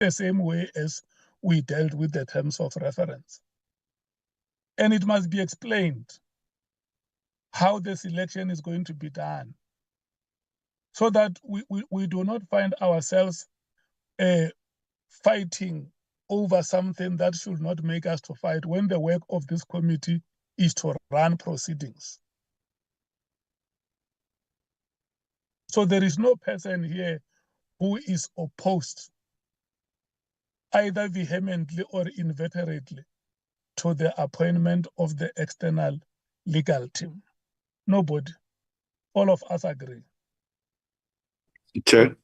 the same way as we dealt with the terms of reference. And it must be explained how the selection is going to be done so that we do not find ourselves fighting over something that should not make us to fight when the work of this committee is to run proceedings. So there is no person here who is opposed either vehemently or inveterately to the appointment of the external legal team. Nobody. All of us agree. Chair.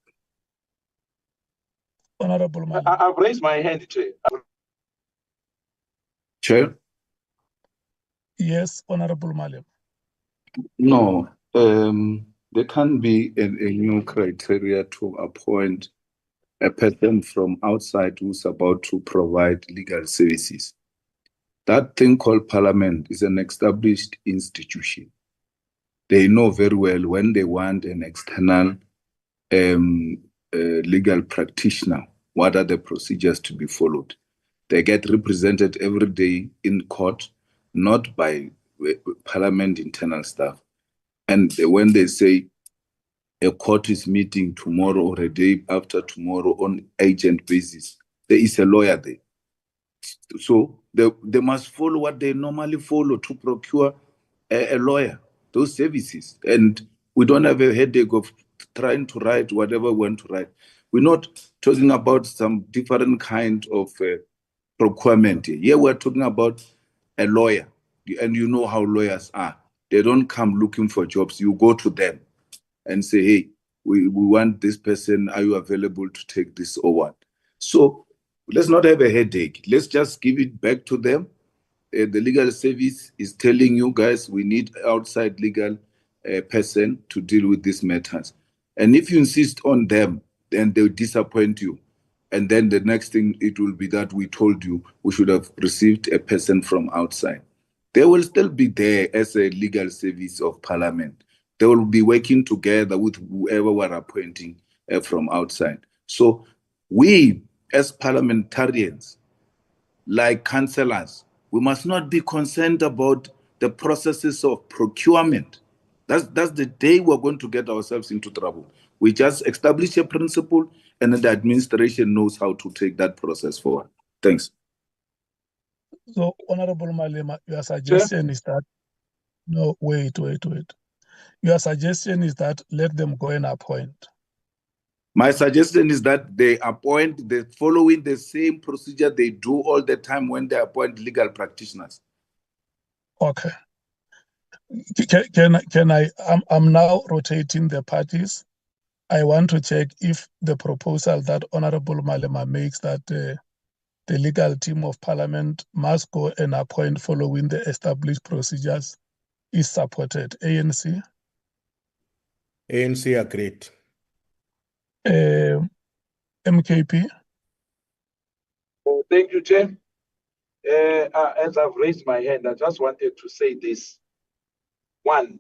Honorable Mali. I've raised my hand, Chair. Chair? Yes, Honorable Mali. No, there can be a new criteria to appoint a person from outside who's about to provide legal services. That thing called Parliament is an established institution. They know very well when they want an external legal practitioner, what are the procedures to be followed. They get represented every day in court, not by Parliament internal staff. And when they say a court is meeting tomorrow or a day after tomorrow on agent basis, there is a lawyer there. So they must follow what they normally follow to procure a lawyer, those services. And we don't have a headache of trying to write whatever we want to write. We're not talking about some different kind of procurement. Here we're talking about a lawyer. And you know how lawyers are. They don't come looking for jobs. You go to them and say, hey, we want this person. Are you available to take this or what? So let's not have a headache. Let's just give it back to them. The legal service is telling you guys we need outside legal person to deal with these matters. And if you insist on them, then they'll disappoint you. And then the next thing, it will be that we told you we should have received a person from outside. They will still be there as a legal service of Parliament. They will be working together with whoever we're appointing from outside. So we, as parliamentarians, like councillors, we must not be concerned about the processes of procurement. That's the day we're going to get ourselves into trouble. We just establish a principle and then the administration knows how to take that process forward. Thanks. So, Honorable Malema, your suggestion is that, no, wait. Your suggestion is that let them go and appoint. My suggestion is that they appoint, following the same procedure they do all the time when they appoint legal practitioners. Okay. I'm now rotating the parties. I want to check if the proposal that Honorable Malema makes that the legal team of Parliament must go and appoint following the established procedures is supported. ANC? ANC agreed. MKP? Thank you, Chair. As I've raised my hand, I just wanted to say this. One,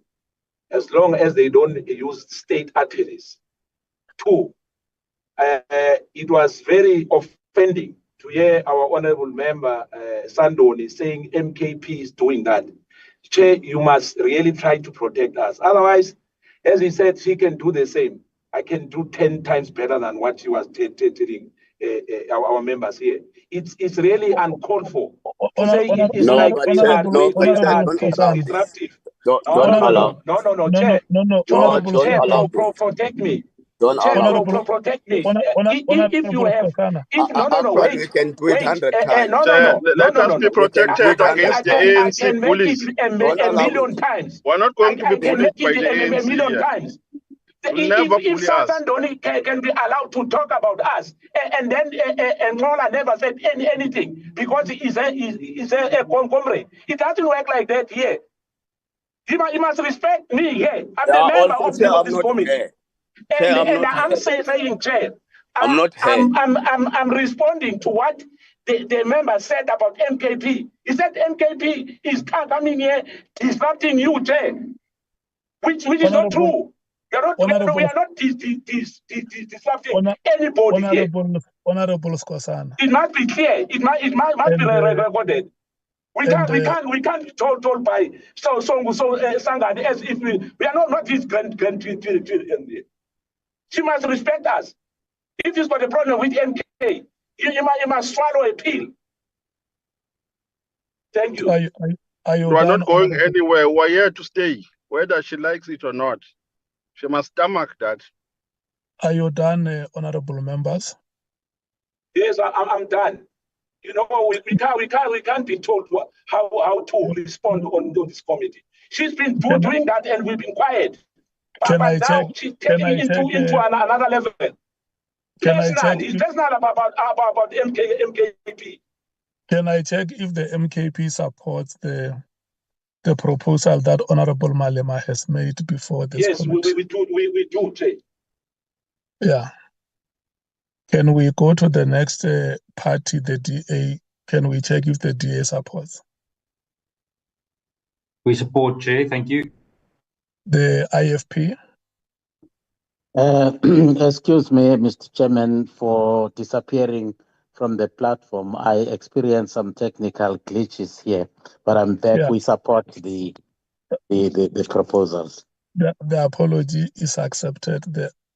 as long as they don't use state attorneys. Two, it was very offending to hear our honorable member Sandoni saying MKP is doing that. Chair, you must really try to protect us. Otherwise, as he said, he can do the same. I can do 10 times better than what he was telling our members here. It's really uncalled for. To say it's No, like but we Chair, are no, but Chair, don't allow this. disruptive. Don't allow. No, Chair. Don't Chair, allow this. protect me. Don't Chair, allow. protect me. If you have, Actually, wait. we can do it 100 times. Let us be protected against the ANC bullies. I can make it a million times. We're not going to be bullied by the ANC a million here. times. Never If bully us. Sandoni can be allowed to talk about us, and then Ngola never said anything because he's a comrade. It doesn't work like that here. He must respect me here. I'm the member of this committee. And I'm saying, Chair, I'm responding to what the member said about MKP. He said MKP is coming here disrupting you, Chair, which is not true. We are not disrupting anybody here. Honorable Skosana. It must be clear. It must be recorded. We can't be told by Sangani as if we are not his grandchildren. She must respect us. If he's got a problem with MK, you must swallow a pill. Thank you. You are not going anywhere. We're here to stay, whether she likes it or not. She must stomach that. Are you done, honorable members? Yes, I'm done. You know, we can't be told how to respond on this committee. She's been doing that, and we've been quiet. But now she's taking it into another level. It's personal about MKP. Can I check if the MKP supports the proposal that Honorable Malema has made before this committee? Yes, we do, Jay. Yeah. Can we go to the next party, the DA? Can we check if the DA supports? We support, Chair. Thank you. The IFP? Excuse me, Mr. Chairman, for disappearing from the platform. I experienced some technical glitches here, but I'm back. Yeah. We support the proposals. The apology is accepted.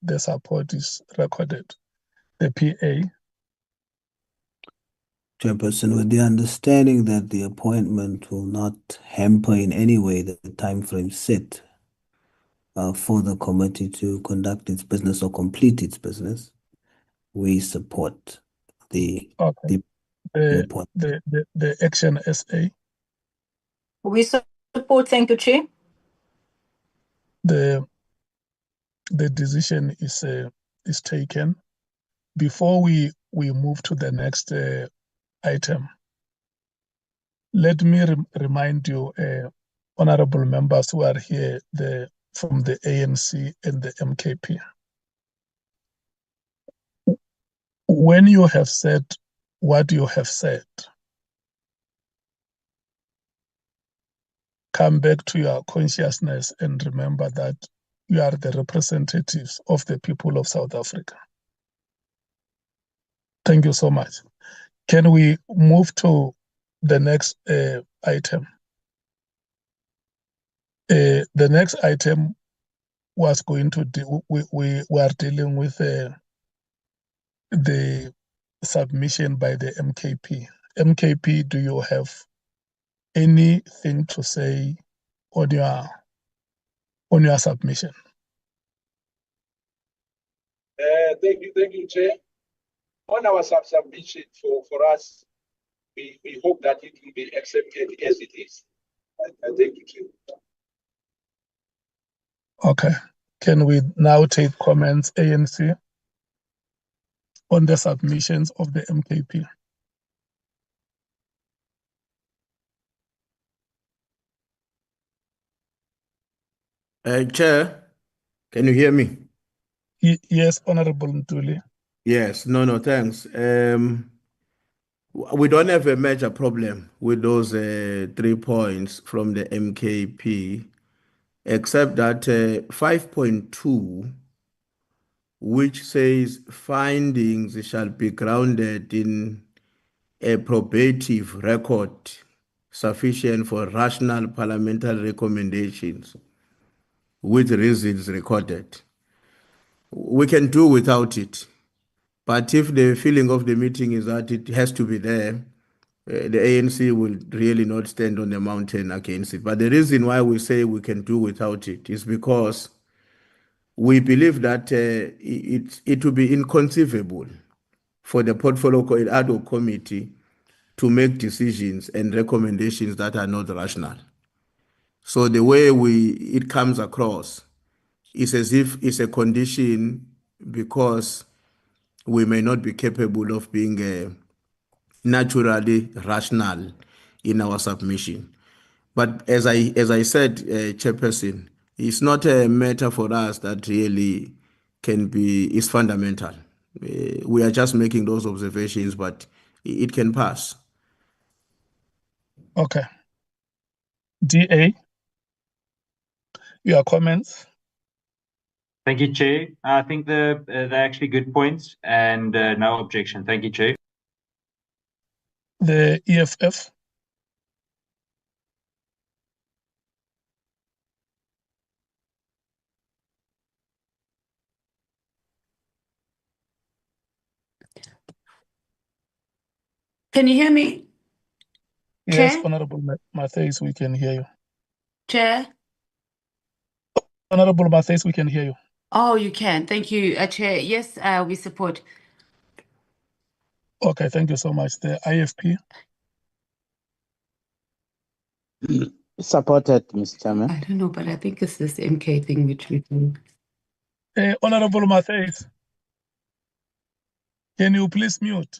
The support is recorded. The PA? Chairperson, with the understanding that the appointment will not hamper in any way the time frame set for the committee to conduct its business or complete its business, we support the action SA. We support. Thank you, Chair. The decision is taken. Before we move to the next item, let me remind you, honorable members who are here, from the ANC and the MKP. When you have said what you have said, come back to your consciousness and remember that you are the representatives of the people of South Africa. Thank you so much. Can we move to the next item? The next item was going to we are dealing with the submission by the MKP. MKP, do you have anything to say on your submission? Thank you, Chair. On our submission for us, we hope that it will be accepted as it is. Thank you, Chair. Okay. Can we now take comments, ANC, on the submissions of the MKP? Chair, can you hear me? Yes, Honorable Ntuli. Yes, no, thanks. We don't have a major problem with those 3 points from the MKP, except that 5.2, which says findings shall be grounded in a probative record sufficient for rational parliamentary recommendations with reasons recorded. We can do without it. But if the feeling of the meeting is that it has to be there, the ANC will really not stand on the mountain against it. But the reason why we say we can do without it is because we believe that it will be inconceivable for the portfolio ad hoc committee to make decisions and recommendations that are not rational. So the way it comes across is as if it's a condition because we may not be capable of being naturally rational in our submission. But as I said, Chairperson, it's not a matter for us that really is fundamental. We are just making those observations, but it can pass. Okay. DA, your comments? Thank you, Chair. I think they're actually good points and no objection. Thank you, Chair. The EFF. Can you hear me? Yes, Chair? Honorable Matthys, we can hear you. Chair? Honorable Matthys, we can hear you. Oh, you can. Thank you, Chair. Yes, we support. Okay, thank you so much. The IFP. Supported, Mr. Chairman. I don't know, but I think it's this MK thing which we do. Honorable Matthys, can you please mute?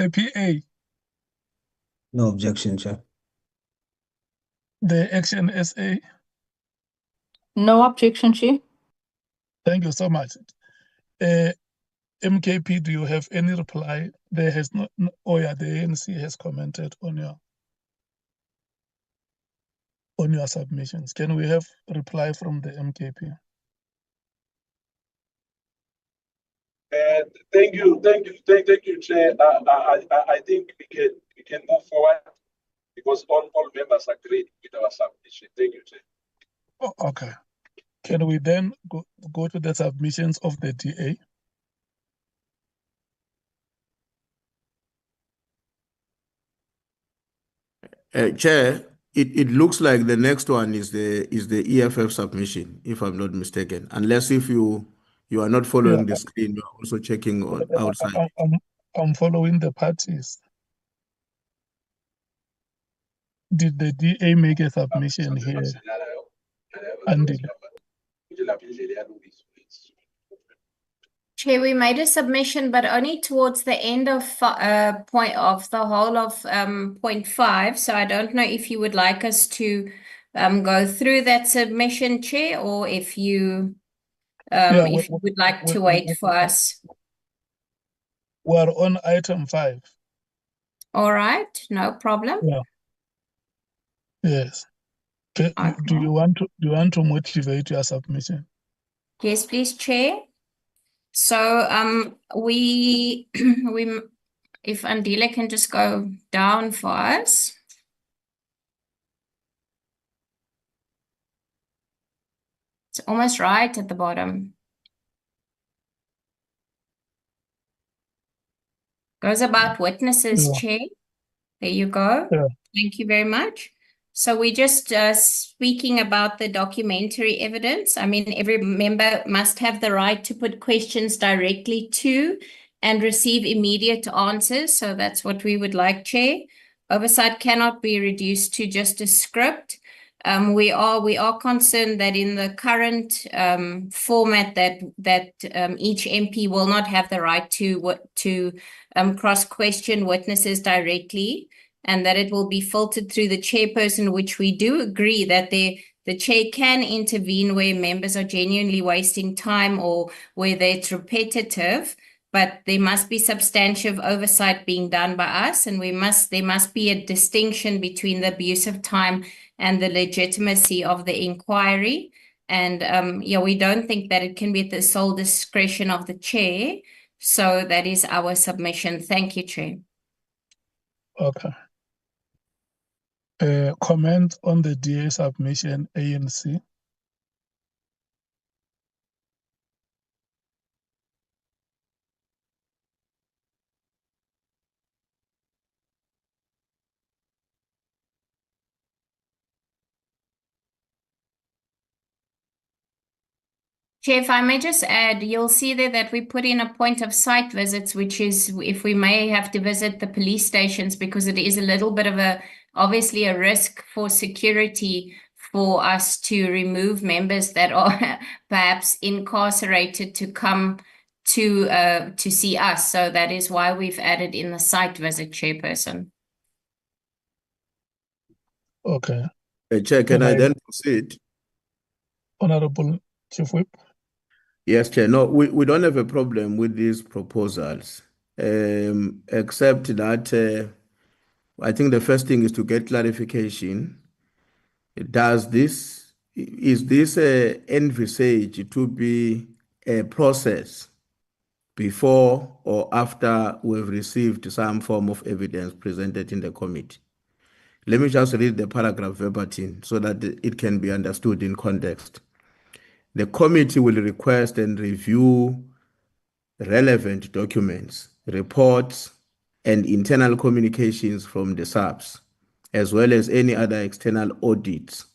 The PA. No objection, Chair. The Action SA. No objection, Chair. Thank you so much. MKP, do you have any reply? There has not. Oh yeah, the ANC has commented on your submissions. Can we have a reply from the MKP? Thank you, Chair. I think we can move forward because all members agreed with our submission. Thank you, Chair. Oh, okay. Can we then go to the submissions of the DA? Chair, it looks like the next one is the EFF submission, if I'm not mistaken. Unless if you are not following the screen, you are also checking on outside. I'm following the parties. Did the DA make a submission here? Chair, we made a submission, but only towards the end of point of the whole of point 5. So I don't know if you would like us to go through that submission, Chair, or if you if you would like to wait for us. We're on item 5. All right, no problem. Yeah. Yes. Okay. Do you want to motivate your submission? Yes, please, Chair. So we if Andile can just go down for us. It's almost right at the bottom. Goes about witnesses, Chair. There you go. Yeah. Thank you very much. So we're just speaking about the documentary evidence. I mean, every member must have the right to put questions directly to and receive immediate answers. So that's what we would like, Chair. Oversight cannot be reduced to just a script. We are concerned that in the current format that each MP will not have the right to cross-question witnesses directly, and that it will be filtered through the chairperson, which we do agree that the chair can intervene where members are genuinely wasting time or where it's repetitive, but there must be substantive oversight being done by us, and there must be a distinction between the abuse of time and the legitimacy of the inquiry. And we don't think that it can be at the sole discretion of the chair. So that is our submission. Thank you, Chair. Okay. Comment on the DA submission, ANC. Chair, if I may just add, you'll see there that we put in a point of site visits, which is if we may have to visit the police stations, because it is a little bit of obviously a risk for security for us to remove members that are perhaps incarcerated to come to see us. So that is why we've added in the site visit, Chairperson. Okay. Chair, can I then proceed? Honorable Chief Whip. Yes, Chair. No, we don't have a problem with these proposals. except that I think the first thing is to get clarification. Is this envisaged to be a process before or after we've received some form of evidence presented in the committee? Let me just read the paragraph verbatim so that it can be understood in context. The committee will request and review relevant documents, reports, and internal communications from the SAPS, as well as any other external audits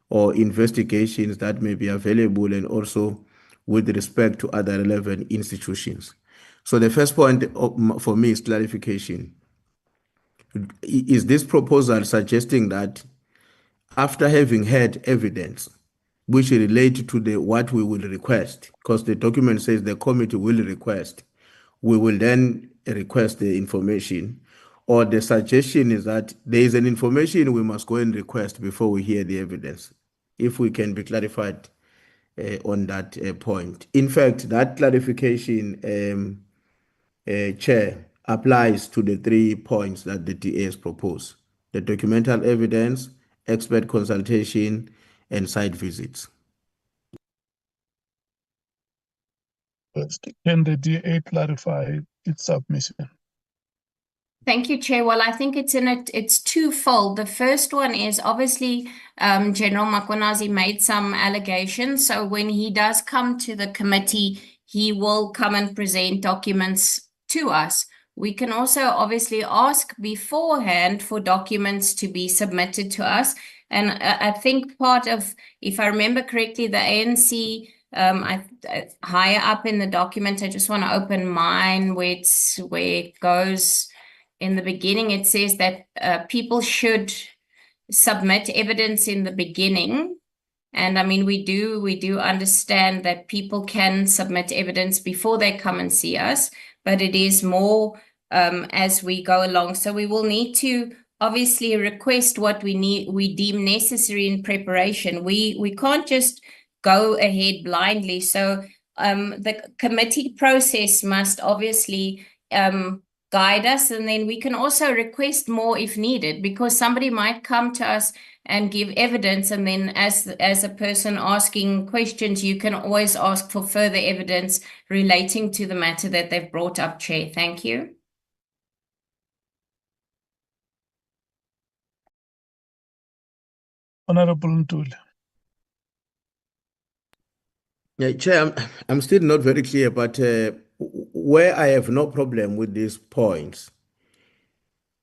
or investigations that may be available, and also with respect to other relevant institutions. So the first point for me is clarification. Is this proposal suggesting that after having had evidence which relate to what we will request, because the document says the committee will request, we will then request the information, or the suggestion is that there is an information we must go and request before we hear the evidence? If we can be clarified on that point. In fact, that clarification, Chair, applies to the 3 points that the DA has proposed: the documental evidence, expert consultation, and site visits. Can the DA clarify its submission? Thank you, Chair. Well, I think it's twofold. The first one is obviously General Mkwanazi made some allegations. So when he does come to the committee, he will come and present documents to us. We can also obviously ask beforehand for documents to be submitted to us. And I think part of, if I remember correctly, the ANC, higher up in the document, I just want to open mine where it goes. In the beginning, it says that people should submit evidence in the beginning. And I mean, we do understand that people can submit evidence before they come and see us, but it is more as we go along. So we will need to obviously request what we deem necessary in preparation. We can't just go ahead blindly. So the committee process must obviously guide us, and then we can also request more if needed, because somebody might come to us and give evidence, and then as a person asking questions, you can always ask for further evidence relating to the matter that they've brought up, Chair. Thank you. Honorable Ntuli. Yeah, Chair, I'm still not very clear, but where I have no problem with these points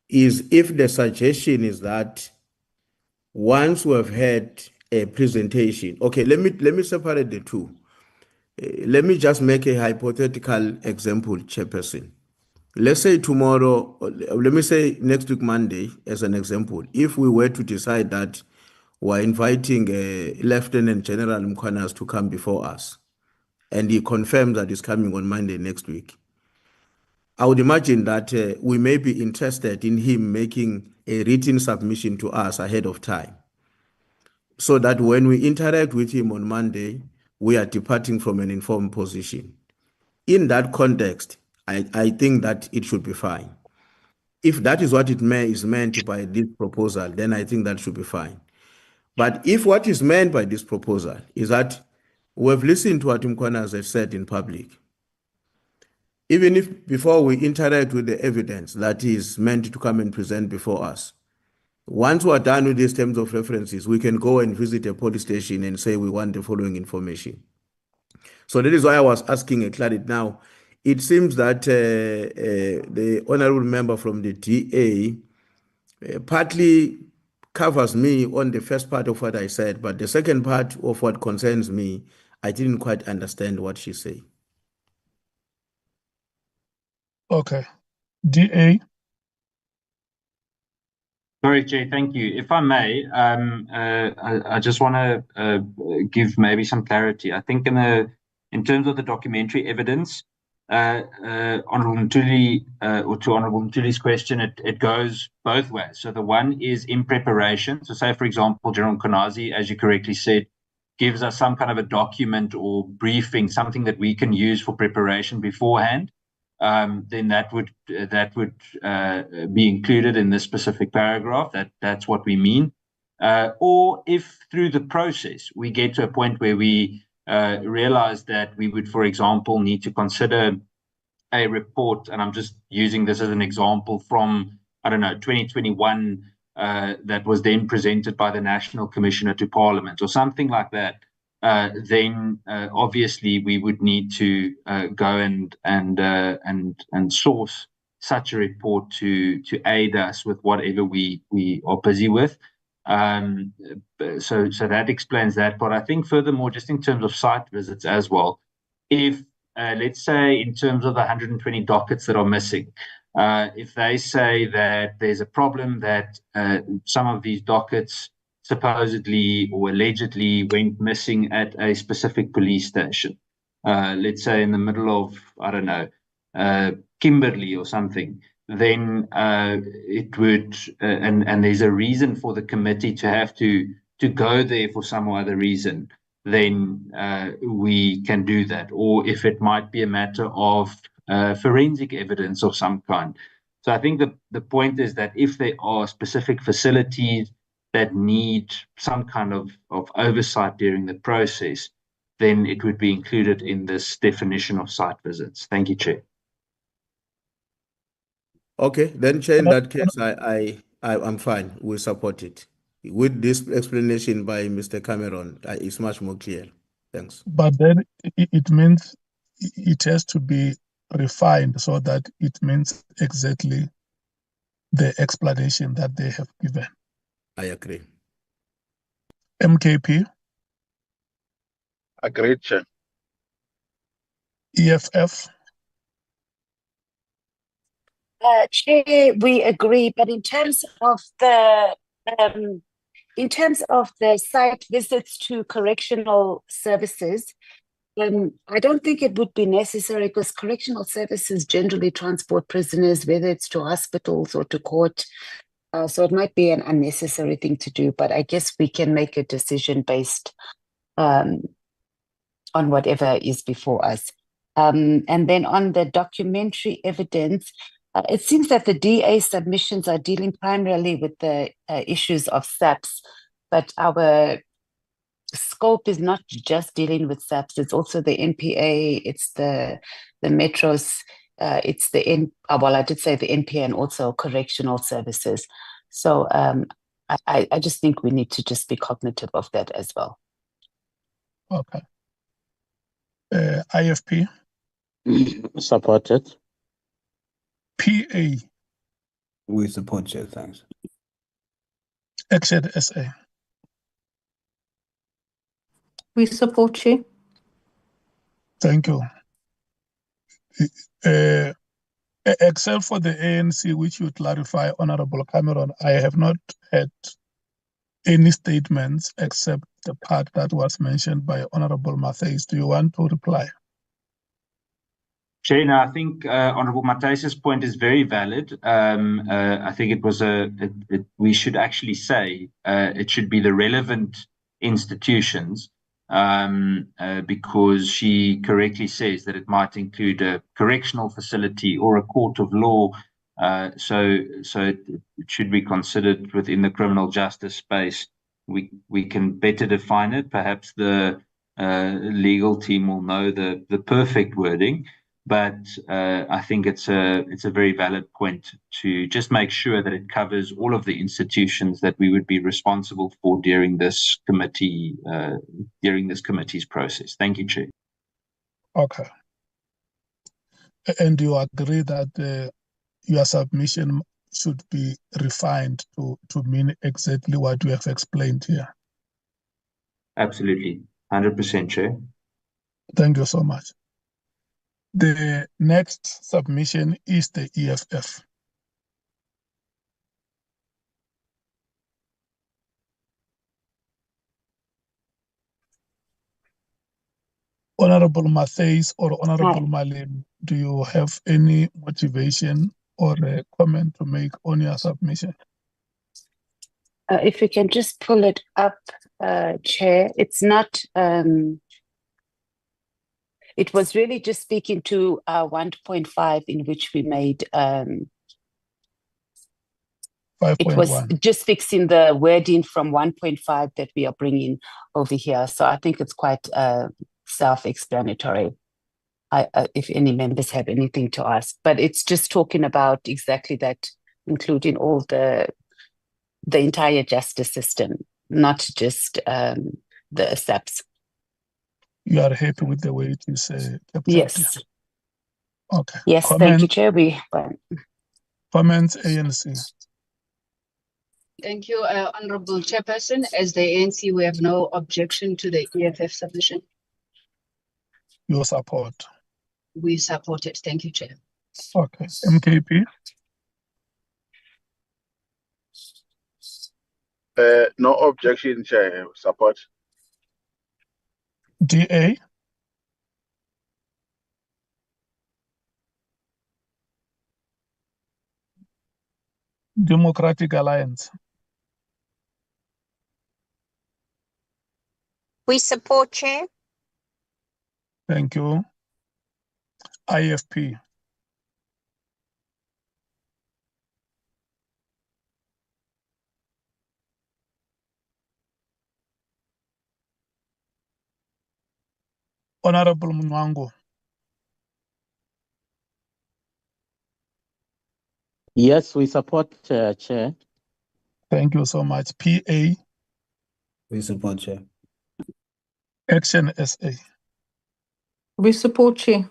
is if the suggestion is that once we have had a presentation, okay, let me separate the two. Let me just make a hypothetical example, Chairperson. Let's say tomorrow, let me say next week, Monday, as an example, if we were to decide that we're inviting Lieutenant General Mkwanazi to come before us, and he confirms that he's coming on Monday next week, I would imagine that we may be interested in him making a written submission to us ahead of time, so that when we interact with him on Monday, we are departing from an informed position. In that context, I think that it should be fine. If that is what is meant by this proposal, then I think that should be fine. But if what is meant by this proposal is that we've listened to what Mkwanazi has said in public, even if before we interact with the evidence that is meant to come and present before us, once we're done with these terms of references, we can go and visit a police station and say we want the following information. So that is why I was asking a clarity. Now, it seems that the honorable member from the DA partly covers me on the first part of what I said, but the second part of what concerns me, I didn't quite understand what she said. Okay. DA. Sorry, Chair, thank you. If I may, I just want to give maybe some clarity. I think in terms of the documentary evidence, Honourable Ntuli, or to Honourable Ntuli's question, it goes both ways. So the one is in preparation. So say, for example, General Mkwanazi, as you correctly said, gives us some kind of a document or briefing, something that we can use for preparation beforehand. then that would be included in this specific paragraph. That's what we mean. Or if through the process we get to a point where we realize that we would, for example, need to consider a report, and I'm just using this as an example from, I don't know, 2021, that was then presented by the National Commissioner to Parliament or something like that, then obviously we would need to go and source such a report to aid us with whatever we are busy with. So that explains that. But I think furthermore, just in terms of site visits as well, if let's say in terms of the 120 dockets that are missing, if they say that there's a problem that some of these dockets supposedly or allegedly went missing at a specific police station, let's say in the middle of, I don't know, Kimberley or something, then it would, and there's a reason for the committee to have to go there for some other reason, then we can do that. Or if it might be a matter of forensic evidence of some kind. So I think the point is that if there are specific facilities that need some kind of oversight during the process, then it would be included in this definition of site visits. Thank you, Chair. Okay, then Chair, in that case, I'm fine. We support it. With this explanation by Mr. Cameron, it's much more clear. Thanks. But then it means it has to be refined so that it means exactly the explanation that they have given. I agree. MKP, Agreed, Chair. EFF, Chair, we agree, but in terms of the site visits to correctional services, I don't think it would be necessary because correctional services generally transport prisoners, whether it's to hospitals or to court. So it might be an unnecessary thing to do, but I guess we can make a decision based on whatever is before us. And then on the documentary evidence, it seems that the DA submissions are dealing primarily with the issues of SAPS, but our scope is not just dealing with SAPS, it's also the NPA, it's the metros, it's the well, I did say the NPA and also correctional services. So I just think we need to just be cognitive of that as well. okay. IFP, Supported. PA, We support you, thanks. Action SA. We support you. Thank you. Except for the ANC, which you clarify, Honorable Cameron, I have not had any statements except the part that was mentioned by Honorable Matthys. Do you want to reply? Chair, I think Honorable Matthys' point is very valid. I think it was we should actually say it should be the relevant institutions, because she correctly says that it might include a correctional facility or a court of law. So it should be considered within the criminal justice space. We can better define it. Perhaps the legal team will know the perfect wording. But I think it's a very valid point to just make sure that it covers all of the institutions that we would be responsible for during this committee, during this committee's process. Thank you, Chair. Okay. And you agree that your submission should be refined to mean exactly what you have explained here? Absolutely. 100%, Chair. Thank you so much. The next submission is the EFF. Honorable Matthys or Honorable Malim, do you have any motivation or a comment to make on your submission? If we can just pull it up, Chair, it's not It was really just speaking to 1.5 in which we made, it was 5.1. just fixing the wording from 1.5 that we are bringing over here. So I think it's quite self-explanatory. If any members have anything to ask, but it's just talking about exactly that, including all the entire justice system, not just the SAPs. You are happy with the way it is captured? Yes. Okay. Yes, thank you, Chair. Comments, ANC. Thank you, Honorable Chairperson. As the ANC, we have no objection to the EFF submission. Your support. We support it. Thank you, Chair. Okay. MKP. No objection, Chair. Support. DA. Democratic Alliance. We support, Chair. Thank you. IFP. Honorable Mwango. Yes, we support, Chair. Thank you so much. PA. We support, Chair. Action SA. We support, Chair.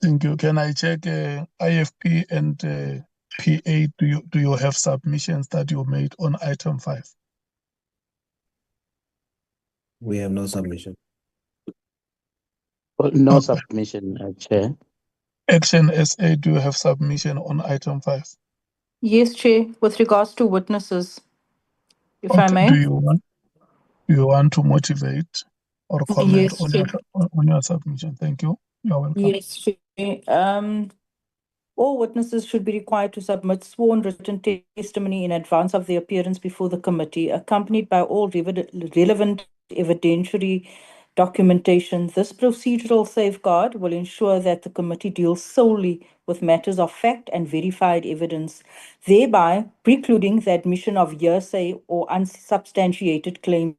Thank you. Can I check IFP and PA? Do you have submissions that you made on item 5? We have no submission. No Okay. submission, Chair. Action SA, do you have submission on item 5? Yes, Chair, with regards to witnesses, if I Okay. may. Do you want to motivate or comment Yes, on Chair. your submission? Thank you. You're welcome. Yes, Chair. All witnesses should be required to submit sworn written testimony in advance of their appearance before the committee, accompanied by all relevant evidentiary documentation. This procedural safeguard will ensure that the committee deals solely with matters of fact and verified evidence, thereby precluding the admission of hearsay or unsubstantiated claims.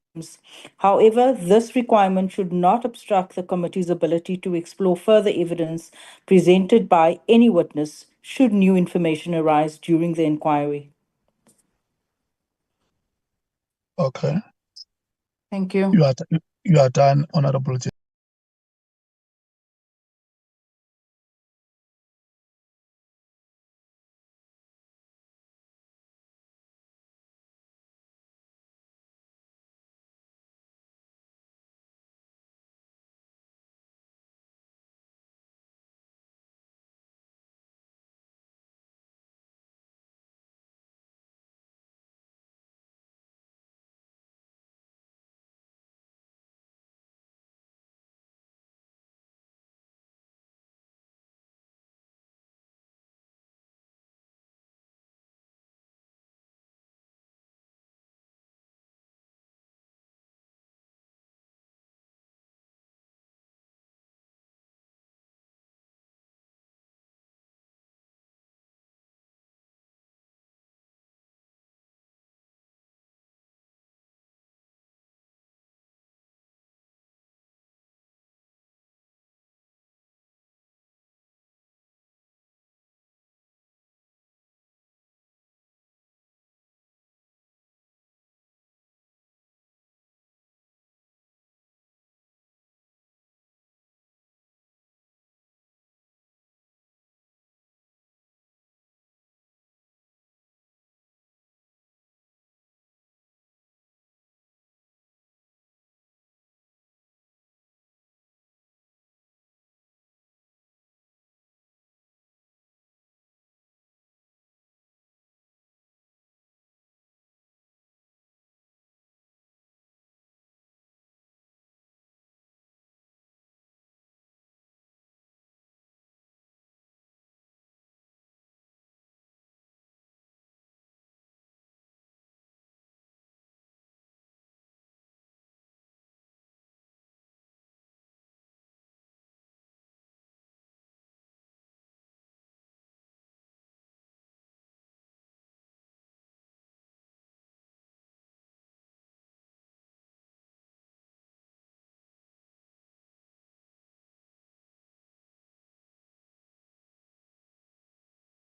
However, this requirement should not obstruct the committee's ability to explore further evidence presented by any witness should new information arise during the inquiry. Okay. Thank you. You are done, Honorable Chair.